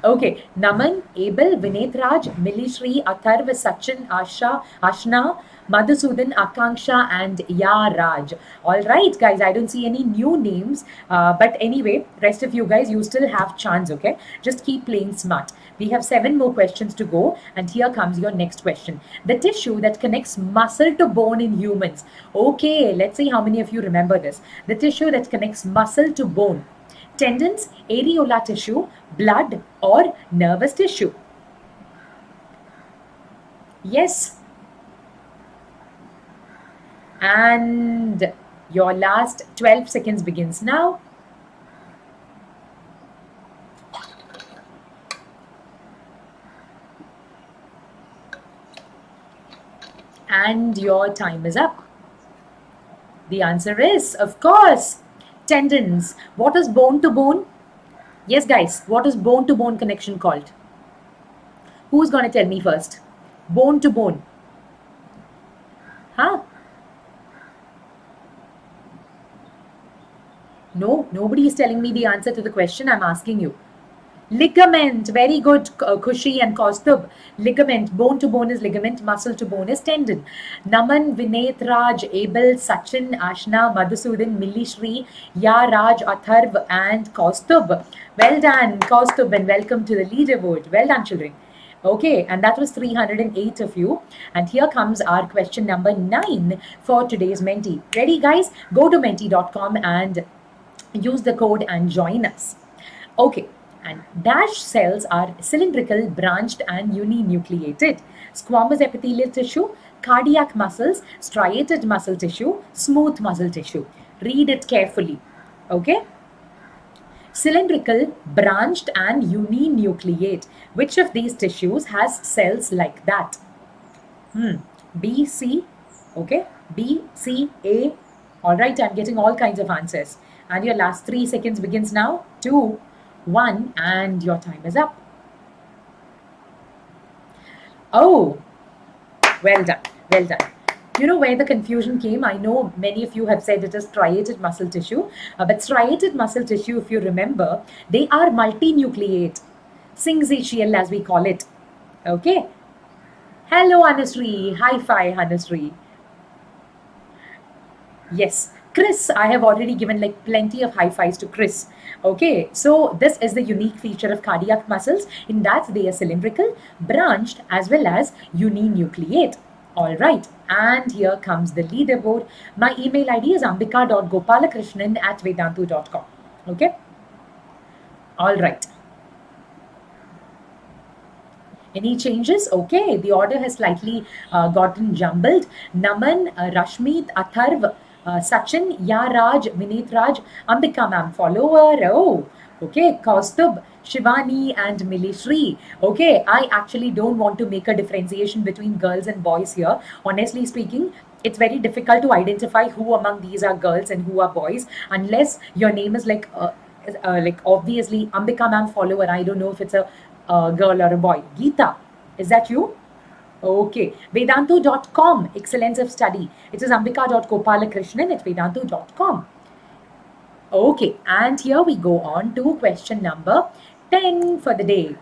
Okay, Naman, Abel, Vinetraj, Milishri, Atharv, Sachin, Ashna, Madhusudan, Akanksha, and Ya Raj. All right, guys, I don't see any new names. But anyway, rest of you guys, you still have chance, okay? Just keep playing smart. We have 7 more questions to go. And here comes your next question. The tissue that connects muscle to bone in humans. Okay, let's see how many of you remember this. The tissue that connects muscle to bone. Tendons, areolar tissue, blood, or nervous tissue? Yes. And your last 12 seconds begins now. And your time is up. The answer is, of course, tendons. What is bone to bone? Yes, guys, what is bone to bone connection called? Who's going to tell me first? Bone to bone. Huh? No, nobody is telling me the answer to the question I'm asking you. Ligament, very good, Kushi and Kaustubh. Ligament, bone to bone is ligament, muscle to bone is tendon. Naman, Vineth, Raj, Abel, Sachin, Ashna, Madhusudhan, Millishri, Ya, Raj, Atharv, and Kaustubh. Well done, Kaustubh, and welcome to the leaderboard. Well done, children. Okay, and that was 308 of you. And here comes our question number 9 for today's Menti. Ready, guys? Go to menti.com and use the code and join us. Okay. And dash cells are cylindrical, branched, and uninucleated. Squamous epithelial tissue, cardiac muscles, striated muscle tissue, smooth muscle tissue. Read it carefully. Okay? Cylindrical, branched, and uninucleate. Which of these tissues has cells like that? B, C. Okay? B, C, A. All right, I'm getting all kinds of answers. And your last 3 seconds begins now. 2, 1, and your time is up. Oh, well done, well done. You know where the confusion came? I know many of you have said it is striated muscle tissue, but striated muscle tissue, if you remember, they are multinucleate, syncytial as we call it. Okay? Hello, Anusri. Hi-fi, Anusri. Yes. Chris, I have already given like plenty of high fives to Chris. Okay, so this is the unique feature of cardiac muscles in that they are cylindrical, branched, as well as uninucleate. All right, and here comes the leaderboard. My email ID is ambika.gopalakrishnan@vedantu.com. Okay, all right. Any changes? Okay, the order has slightly gotten jumbled. Naman, Rashmeet, Atharv, Sachin, Ya Raj, Vinith Raj, Ambika ma'am, follower. Oh, okay, Kaustubh, Shivani, and Milishri. Okay, I actually don't want to make a differentiation between girls and boys here. Honestly speaking, it's very difficult to identify who among these are girls and who are boys unless your name is like obviously Ambika ma'am follower. I don't know if it's a girl or a boy. Geeta, is that you? Okay. Vedantu.com, excellence of study. It is ambika.gopalakrishnan at vedantu.com. Okay, and here we go on to question number 10 for the day.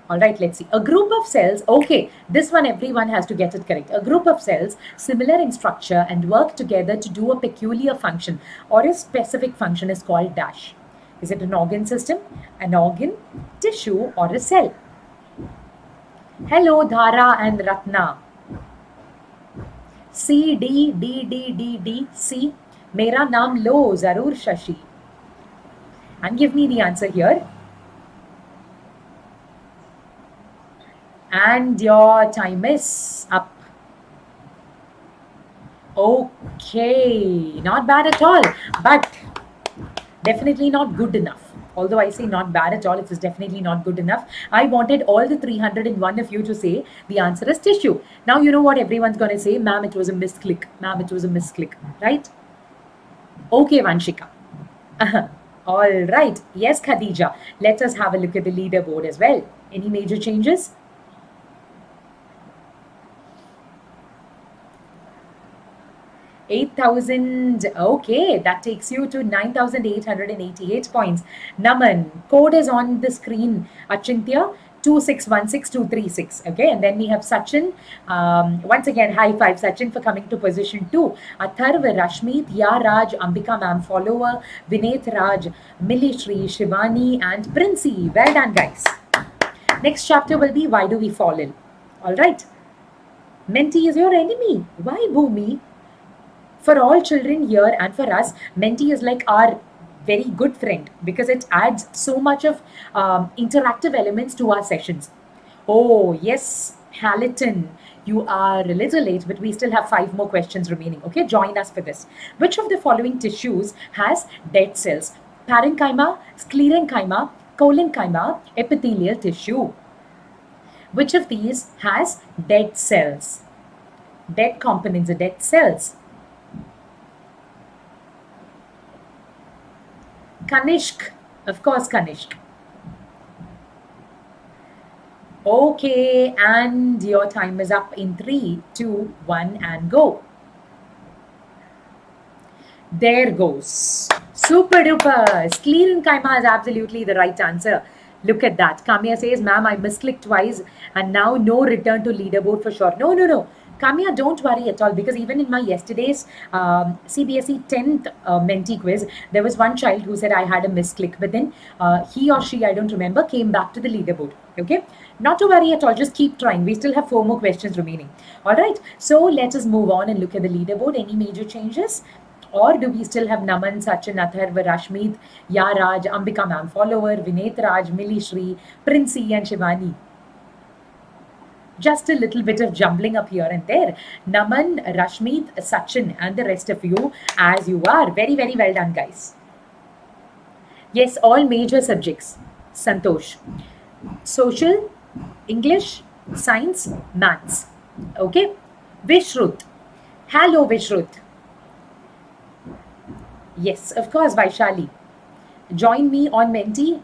All right, let's see. A group of cells, okay, this one everyone has to get it correct. A group of cells similar in structure and work together to do a peculiar function or a specific function is called dash. Is it an organ system, an organ, tissue, or a cell? Hello, Dhara and Ratna. C, D, D, D, D, D, C. Mera naam lo, Zarur Shashi. And give me the answer here. And your time is up. Okay, not bad at all, but definitely not good enough. Although I say not bad at all, it is definitely not good enough. I wanted all the 301 of you to say the answer is tissue. Now you know what everyone's going to say. Ma'am, it was a misclick. Ma'am, it was a misclick. Right? Okay, Vanshika. All right. Yes, Khadija. Let us have a look at the leaderboard as well. Any major changes? 8,000. Okay, that takes you to 9,888 points. Naman, code is on the screen. Achintya, 2616236. Okay, and then we have Sachin. Once again, high five, Sachin, for coming to position 2. Atharv, Rashmeet, Ya Raj, Ambika ma'am, follower, Vineth Raj, Millishri, Shivani, and Princey. Well done, guys. Next chapter will be Why Do We Fall In? All right. Menti is your enemy. Why, Bhumi? For all children here and for us, Menti is like our very good friend because it adds so much of interactive elements to our sessions. Oh, yes, Halliton, you are a little late, but we still have 5 more questions remaining. Okay, join us for this. Which of the following tissues has dead cells? Parenchyma, sclerenchyma, collenchyma, epithelial tissue. Which of these has dead cells? Dead components are dead cells. Kanishk, of course, Kanishk. Okay, and your time is up in 3, 2, 1, and go. There goes. Super duper. Sclerenchyma is absolutely the right answer. Look at that. Kamya says, ma'am, I misclicked twice and now no return to leaderboard for sure. No, no, no. Kamya, don't worry at all because even in my yesterday's CBSE 10th Menti quiz, there was one child who said I had a misclick, but then he or she, I don't remember, came back to the leaderboard. Okay, not to worry at all, just keep trying. We still have 4 more questions remaining. All right, so let us move on and look at the leaderboard. Any major changes? Or do we still have Naman, Sachin, Atharva, Rashmeet, Yaraj, Ambika ma'am follower, Vineth Raj, Milli Shri, Princey, and Shivani? Just a little bit of jumbling up here and there. Naman, Rashmeet, Sachin, and the rest of you as you are. Very, very well done, guys. Yes, all major subjects. Santosh. Social, English, Science, Maths. Okay. Vishrut. Hello, Vishrut. Yes, of course, Vaishali. Join me on Menti.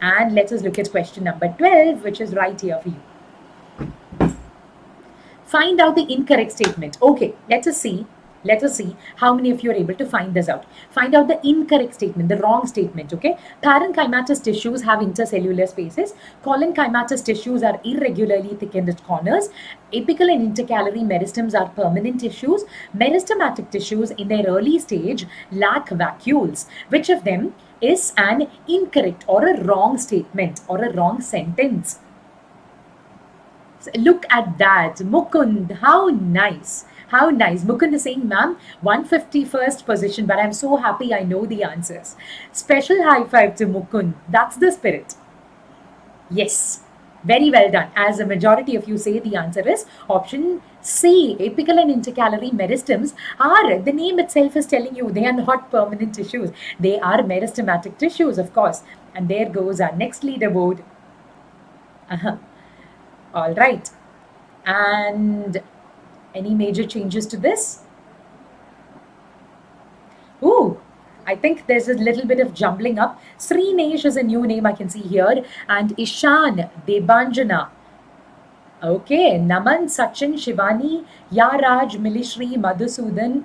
And let us look at question number 12, which is right here for you. Find out the incorrect statement. Okay, let us see. Let us see how many of you are able to find this out. Find out the incorrect statement, the wrong statement, okay? Parenchymatous tissues have intercellular spaces. Collenchymatous tissues are irregularly thickened at corners. Apical and intercalary meristems are permanent tissues. Meristematic tissues in their early stage lack vacuoles. Which of them is an incorrect or a wrong statement or a wrong sentence? Look at that. Mukund, how nice. How nice. Mukund is saying, ma'am, 151st position, but I'm so happy I know the answers. Special high five to Mukund. That's the spirit. Yes. Very well done. As a majority of you say, the answer is option C. Apical and intercalary meristems are, the name itself is telling you, they are not permanent tissues. They are meristematic tissues, of course. And there goes our next leaderboard. All right. And any major changes to this? Ooh, I think there's a little bit of jumbling up. Srinesh is a new name I can see here. And Ishan, Debanjana. Okay, Naman, Sachin, Shivani, Yaraj, Milishri, Madhusudan,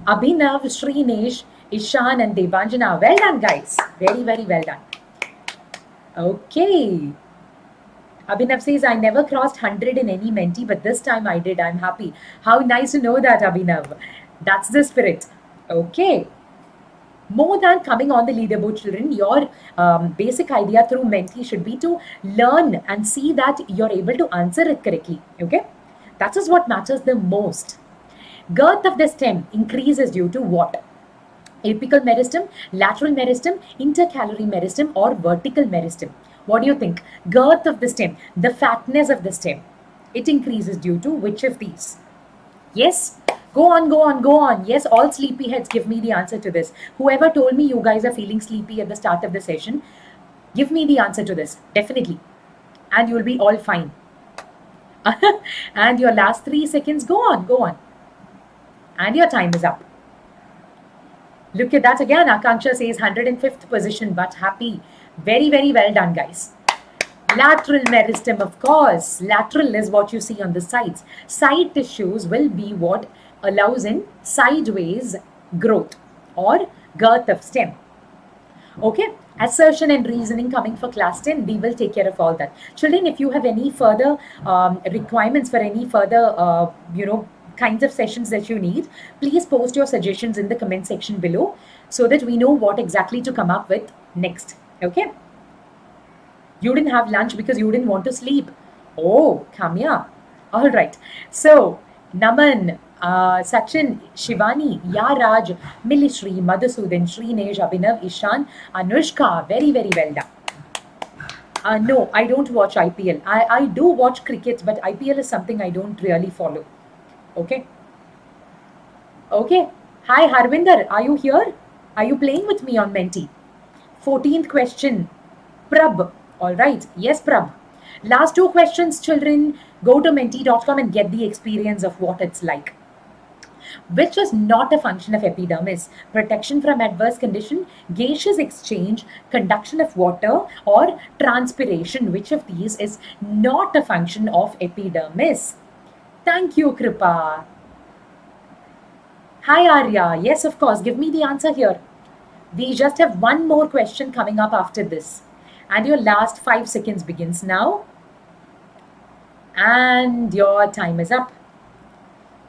Abhinav, Srinesh, Ishan, and Debanjana. Well done, guys. Very, very well done. Okay. Abhinav says, I never crossed 100 in any Menti, but this time I did. I'm happy. How nice to know that, Abhinav. That's the spirit. Okay. More than coming on the leaderboard, children, your basic idea through Menti should be to learn and see that you're able to answer it correctly. Okay? That is what matters the most. Girth of the stem increases due to what? Apical meristem, lateral meristem, intercalary meristem, or vertical meristem? What do you think? Girth of the stem, the fatness of the stem, it increases due to which of these? Yes? Go on, go on, go on. Yes, all sleepy heads, give me the answer to this. Whoever told me you guys are feeling sleepy at the start of the session, give me the answer to this. Definitely. And you'll be all fine. And your last 3 seconds, go on, go on. And your time is up. Look at that again. Akanksha says 105th position, but happy. Very, very well done, guys. Lateral meristem, of course. Lateral is what you see on the sides. Side tissues will be what allows in sideways growth or girth of stem. Okay, assertion and reasoning coming for class 10. We will take care of all that. Children, if you have any further requirements for any further, kinds of sessions that you need, please post your suggestions in the comment section below so that we know what exactly to come up with next. Okay. You didn't have lunch because you didn't want to sleep. Oh, Kamya. All right. So, Naman, Sachin, Shivani, Yaraj, Millishri, Madhusudan, Srinesh, Abhinav, Ishan, Anushka. Very, very well done. No, I don't watch IPL. I do watch cricket, but IPL is something I don't really follow. Okay. Okay. Hi, Harvinder. Are you here? Are you playing with me on Menti? 14th question. Prab. All right. Yes, Prab. Last two questions, children. Go to menti.com and get the experience of what it's like. Which is not a function of epidermis? Protection from adverse condition, gaseous exchange, conduction of water, or transpiration. Which of these is not a function of epidermis? Thank you, Kripa. Hi, Arya. Yes, of course. Give me the answer here. We just have one more question coming up after this. And your last 5 seconds begins now. And your time is up.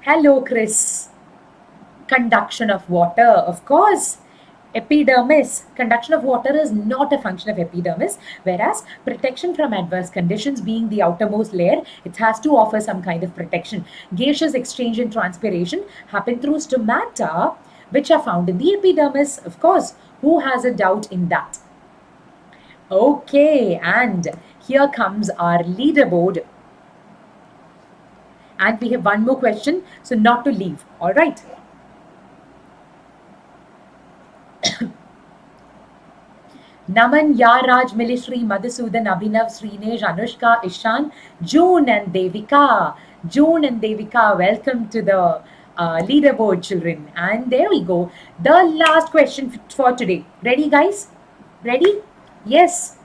Hello, Chris. Conduction of water, of course. Epidermis. Conduction of water is not a function of epidermis, whereas protection from adverse conditions, being the outermost layer, it has to offer some kind of protection. Gaseous exchange and transpiration happen through stomata, which are found in the epidermis. Of course, who has a doubt in that? Okay, and here comes our leaderboard. And we have one more question, so not to leave. All right. Naman, Yaraj, Milishri, Madhusudan, Abhinav, Srinesh, Anushka, Ishan, June and Devika. June and Devika, welcome to the leaderboard, children. And there we go. The last question for today. Ready, guys? Ready? Yes.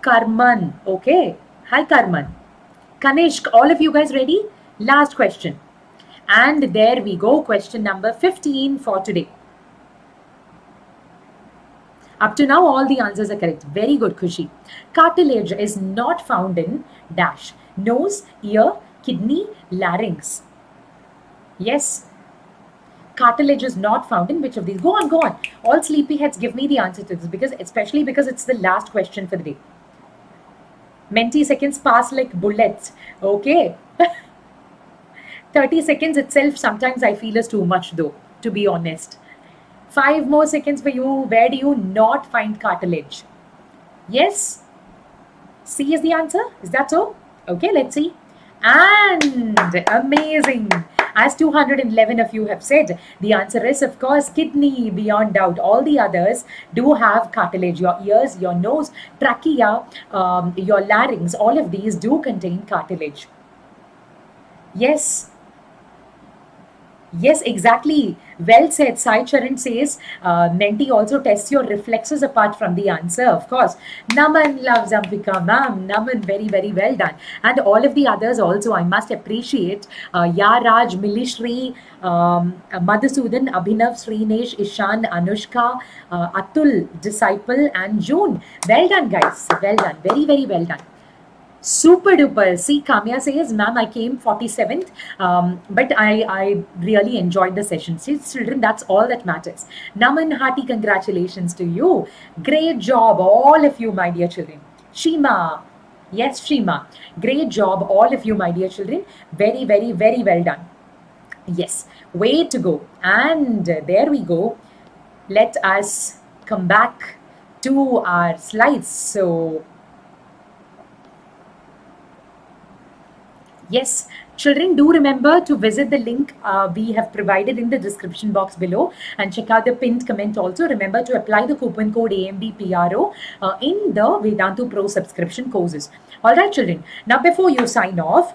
Karman. Okay. Hi, Karman. Kanishk, all of you guys ready? Last question. And there we go. Question number 15 for today. Up to now, all the answers are correct. Very good, Khushi. Cartilage is not found in dash. Nose, ear, kidney, larynx. Yes. Cartilage is not found in which of these? Go on, go on. All sleepyheads, give me the answer to this, especially because it's the last question for the day. Menti seconds pass like bullets. Okay. 30 seconds itself, sometimes I feel is too much though, to be honest. 5 more seconds for you. Where do you not find cartilage? Yes? C is the answer? Is that so? Okay, let's see. And amazing. As 211 of you have said, the answer is, of course, kidney, beyond doubt. All the others do have cartilage. Your ears, your nose, trachea, your larynx, all of these do contain cartilage. Yes. Yes, exactly. Well said. Sai Charan says, Menti also tests your reflexes apart from the answer. Of course. Naman loves Ambika, ma'am. Naman, very, very well done. And all of the others also, I must appreciate. Yaraj, Milishri, Madhusudan, Abhinav, Srinesh, Ishan, Anushka, Atul, Disciple, and June. Well done, guys. Well done. Very, very well done. Super duper. See, Kamya says, ma'am, I came 47th, but I really enjoyed the session. See, children, that's all that matters. Naman, hearty congratulations to you. Great job, all of you, my dear children. Shima. Yes, Shima. Great job, all of you, my dear children. Very, very, very well done. Yes, way to go. And there we go. Let us come back to our slides. So, yes, children, do remember to visit the link we have provided in the description box below and check out the pinned comment also. Remember to apply the coupon code AMDPRO in the Vedantu Pro subscription courses. All right, children. Now, before you sign off,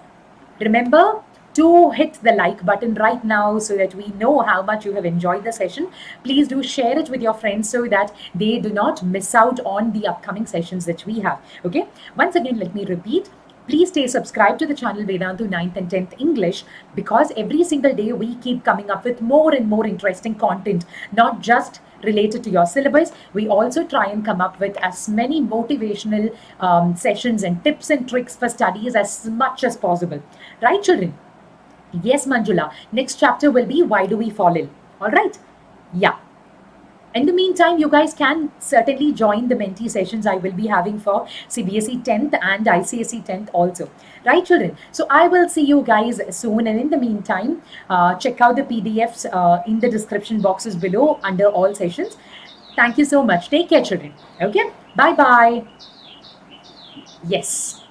remember to hit the like button right now so that we know how much you have enjoyed the session. Please do share it with your friends so that they do not miss out on the upcoming sessions that we have. Okay. Once again, let me repeat. Please stay subscribed to the channel Vedantu 9th and 10th English, because every single day we keep coming up with more and more interesting content, not just related to your syllabus. We also try and come up with as many motivational sessions and tips and tricks for studies as much as possible. Right, children? Yes, Manjula. Next chapter will be Why Do We Fall Ill? All right? Yeah. In the meantime, you guys can certainly join the mentee sessions I will be having for CBSE 10th and ICSE 10th also. Right, children? So I will see you guys soon. And in the meantime, check out the PDFs in the description boxes below under all sessions. Thank you so much. Take care, children. Okay? Bye-bye. Yes.